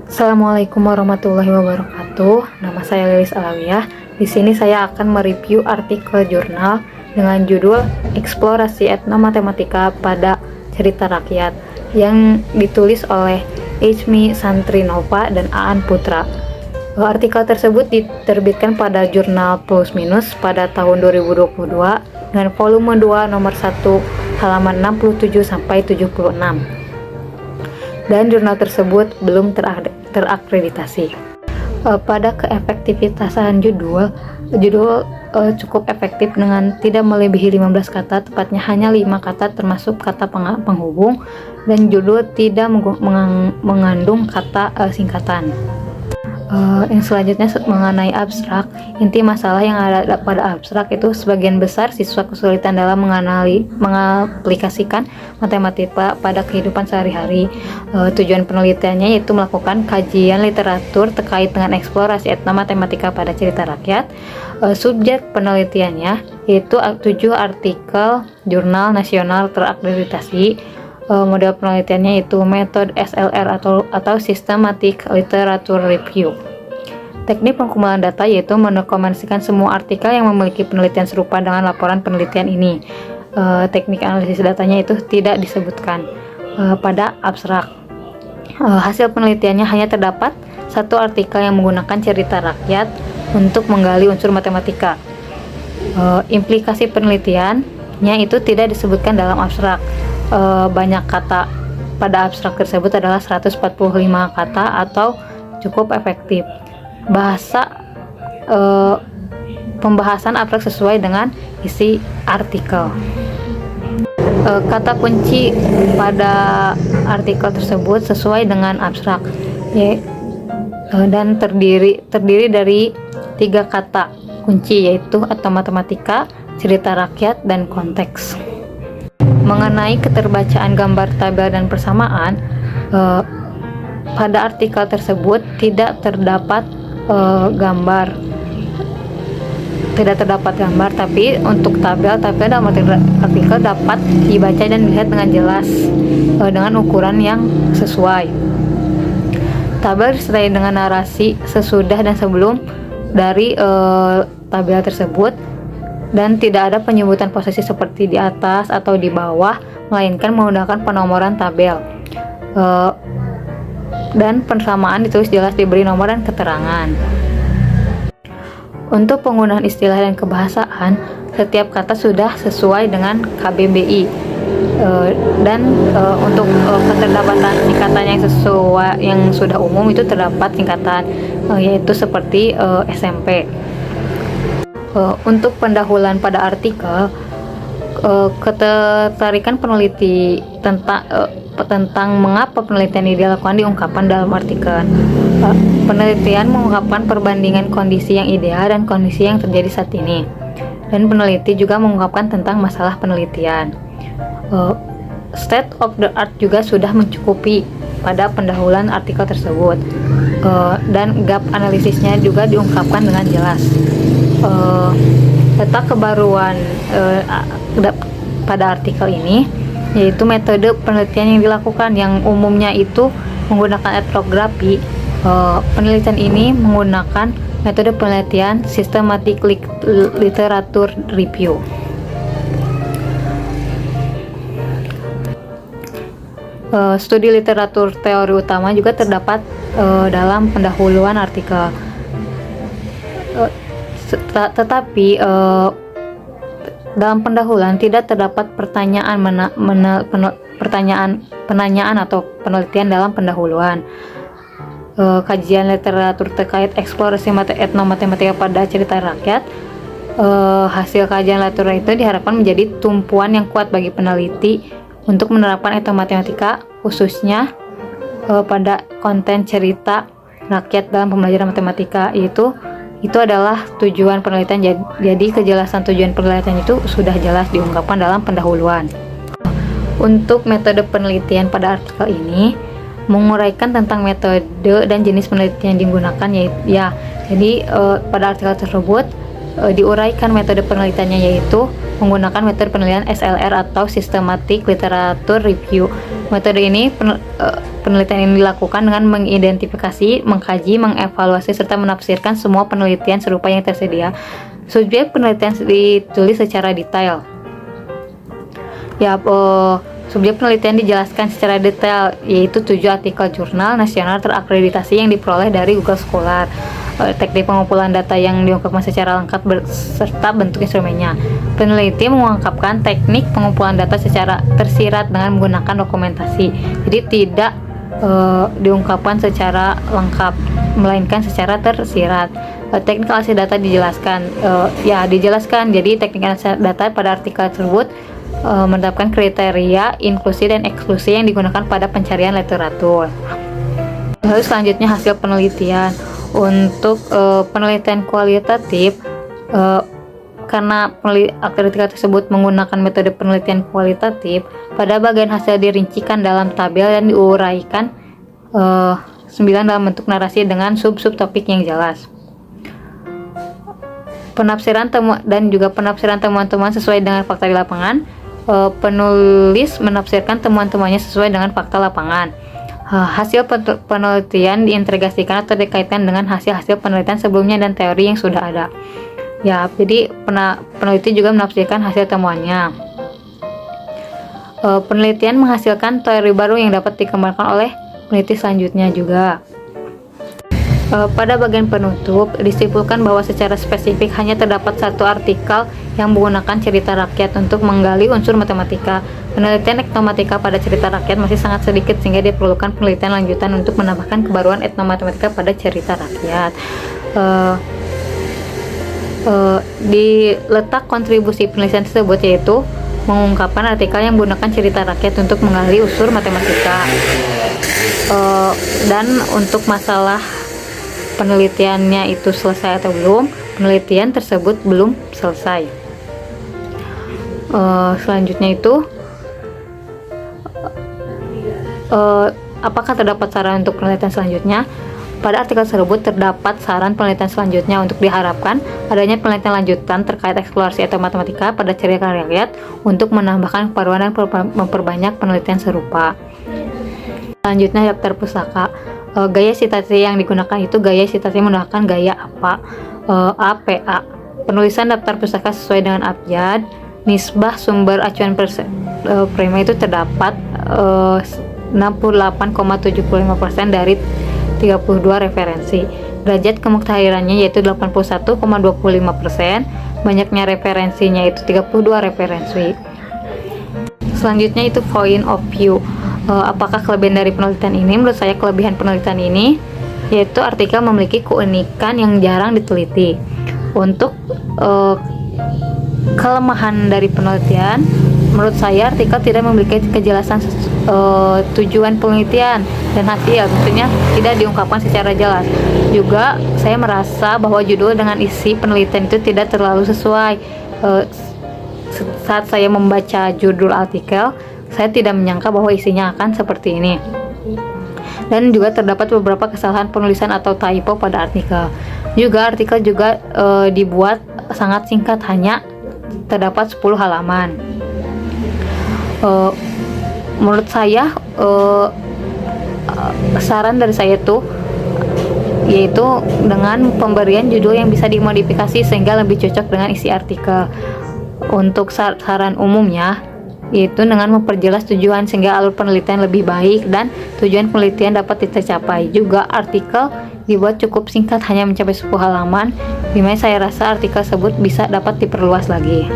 Assalamualaikum warahmatullahi wabarakatuh. Nama saya Lilis Alawiyah. Di sini saya akan mereview artikel jurnal dengan judul Eksplorasi Etnomatematika pada Cerita Rakyat yang ditulis oleh Ijmi Santrinova dan Aan Putra. Artikel tersebut diterbitkan pada jurnal Plus Minus pada tahun 2022 dengan volume 2 nomor 1 halaman 67 sampai 76. Dan jurnal tersebut belum terakreditasi. Pada keefektivitasan judul cukup efektif dengan tidak melebihi 15 kata, tepatnya hanya 5 kata termasuk kata penghubung, dan judul tidak mengandung kata singkatan. Yang selanjutnya mengenai abstrak. Inti masalah yang ada pada abstrak itu sebagian besar siswa kesulitan dalam mengaplikasikan matematika pada kehidupan sehari-hari. Tujuan penelitiannya yaitu melakukan kajian literatur terkait dengan eksplorasi etnomatematika pada cerita rakyat. Subjek penelitiannya yaitu 7 artikel jurnal nasional terakreditasi. Model penelitiannya itu metode SLR atau Systematic Literature Review. Teknik pengumpulan data yaitu mendokumentasikan semua artikel yang memiliki penelitian serupa dengan laporan penelitian ini. Teknik analisis datanya itu tidak disebutkan pada abstrak. Hasil penelitiannya hanya terdapat satu artikel yang menggunakan cerita rakyat untuk menggali unsur matematika. Implikasi penelitiannya itu tidak disebutkan dalam abstrak. Banyak kata pada abstrak tersebut adalah 145 kata atau cukup efektif. Pembahasan abstrak sesuai dengan isi artikel. Kata kunci pada artikel tersebut sesuai dengan abstrak dan terdiri dari 3 kata kunci, yaitu matematika, cerita rakyat, dan konteks. Mengenai keterbacaan gambar, tabel, dan persamaan, pada artikel tersebut tidak terdapat gambar, tapi untuk tabel dalam artikel dapat dibaca dan dilihat dengan jelas dengan ukuran yang sesuai. Tabel disertai dengan narasi sesudah dan sebelum dari tabel tersebut, dan tidak ada penyebutan posisi seperti di atas atau di bawah, melainkan menggunakan penomoran tabel. Dan persamaan ditulis jelas, diberi nomor dan keterangan. Untuk penggunaan istilah dan kebahasaan, setiap kata sudah sesuai dengan KBBI. Untuk keterdapatan singkatan yang sudah umum itu terdapat singkatan yaitu seperti SMP. Untuk pendahuluan pada artikel, ketertarikan peneliti tentang mengapa penelitian ini dilakukan diungkapkan dalam artikel. Penelitian mengungkapkan perbandingan kondisi yang ideal dan kondisi yang terjadi saat ini, dan peneliti juga mengungkapkan tentang masalah penelitian. State of the art juga sudah mencukupi pada pendahuluan artikel tersebut, dan gap analisisnya juga diungkapkan dengan jelas. Letak kebaruan pada artikel ini yaitu metode penelitian yang dilakukan, yang umumnya itu menggunakan etnografi. Penelitian ini menggunakan metode penelitian Systematic Literature Review. Studi literatur teori utama juga terdapat dalam pendahuluan artikel. Tetapi dalam pendahuluan tidak terdapat penanyaan atau penelitian dalam pendahuluan. Kajian literatur terkait eksplorasi etnomatematika pada cerita rakyat. Hasil kajian literatur itu diharapkan menjadi tumpuan yang kuat bagi peneliti untuk menerapkan etnomatematika, khususnya pada konten cerita rakyat dalam pembelajaran matematika. Itu adalah tujuan penelitian. Jadi kejelasan tujuan penelitian itu sudah jelas diungkapkan dalam pendahuluan. Untuk metode penelitian pada artikel ini menguraikan tentang metode dan jenis penelitian yang digunakan, jadi pada artikel tersebut diuraikan metode penelitiannya, yaitu menggunakan metode penelitian SLR atau Systematic Literature Review. Metode ini penelitian ini dilakukan dengan mengidentifikasi, mengkaji, mengevaluasi serta menafsirkan semua penelitian serupa yang tersedia. Subjek penelitian ditulis secara detail. Subjek penelitian dijelaskan secara detail, yaitu 7 artikel jurnal nasional terakreditasi yang diperoleh dari Google Scholar, teknik pengumpulan data yang diungkapkan secara lengkap serta bentuk instrumennya. Peneliti mengungkapkan teknik pengumpulan data secara tersirat dengan menggunakan dokumentasi, jadi tidak diungkapkan secara lengkap, melainkan secara tersirat. Teknik analisis data dijelaskan, jadi teknik analisis data pada artikel tersebut menetapkan kriteria inklusi dan eksklusi yang digunakan pada pencarian literatur. Lalu selanjutnya hasil penelitian. Untuk penelitian kualitatif, karena artikel tersebut menggunakan metode penelitian kualitatif, pada bagian hasil dirincikan dalam tabel dan diuraikan 9 dalam bentuk narasi dengan sub-topik yang jelas. Penafsiran temuan-temuan sesuai dengan fakta di lapangan. Penulis menafsirkan temuan-temuannya sesuai dengan fakta lapangan. Hasil penelitian diintegrasikan atau dikaitkan dengan hasil-hasil penelitian sebelumnya dan teori yang sudah ada. Jadi peneliti juga menafsirkan hasil temuannya. Penelitian menghasilkan teori baru yang dapat dikembangkan oleh peneliti selanjutnya juga. Pada bagian penutup, disimpulkan bahwa secara spesifik hanya terdapat satu artikel yang menggunakan cerita rakyat untuk menggali unsur matematika. Penelitian etnomatika pada cerita rakyat masih sangat sedikit sehingga diperlukan penelitian lanjutan untuk menambahkan kebaruan etnomatematika pada cerita rakyat. Di letak kontribusi penelitian tersebut yaitu mengungkapkan artikel yang menggunakan cerita rakyat untuk menggali unsur matematika. Dan untuk masalah penelitiannya itu selesai atau belum, penelitian tersebut belum selesai. Selanjutnya itu apakah terdapat saran untuk penelitian selanjutnya? Pada artikel tersebut terdapat saran penelitian selanjutnya untuk diharapkan adanya penelitian lanjutan terkait eksplorasi atau matematika pada cerita rakyat untuk menambahkan kebaruan dan memperbanyak penelitian serupa. Selanjutnya daftar pustaka. Gaya sitasi yang digunakan itu gaya sitasi menggunakan gaya APA. Penulisan daftar pustaka sesuai dengan abjad. Nisbah sumber acuan prima itu terdapat 68,75% dari 32 referensi. Derajat kemuktahirannya yaitu 81,25%. Banyaknya referensinya itu 32 referensi. Selanjutnya itu point of view. Apakah kelebihan dari penelitian ini? Menurut saya kelebihan penelitian ini yaitu artikel memiliki keunikan yang jarang diteliti. Untuk kelemahan dari penelitian, menurut saya artikel tidak memiliki kejelasan tujuan penelitian dan hasil, tentunya tidak diungkapkan secara jelas. Juga saya merasa bahwa judul dengan isi penelitian itu tidak terlalu sesuai. Saat saya membaca judul artikel, saya tidak menyangka bahwa isinya akan seperti ini. Dan juga terdapat beberapa kesalahan penulisan atau typo pada artikel. Juga artikel juga dibuat sangat singkat, hanya terdapat 10 halaman. Menurut saya saran dari saya itu yaitu dengan pemberian judul yang bisa dimodifikasi sehingga lebih cocok dengan isi artikel. Untuk saran umumnya yaitu dengan memperjelas tujuan sehingga alur penelitian lebih baik dan tujuan penelitian dapat tercapai. Juga artikel dibuat cukup singkat, hanya mencapai 10 halaman, dimana saya rasa artikel tersebut bisa dapat diperluas lagi.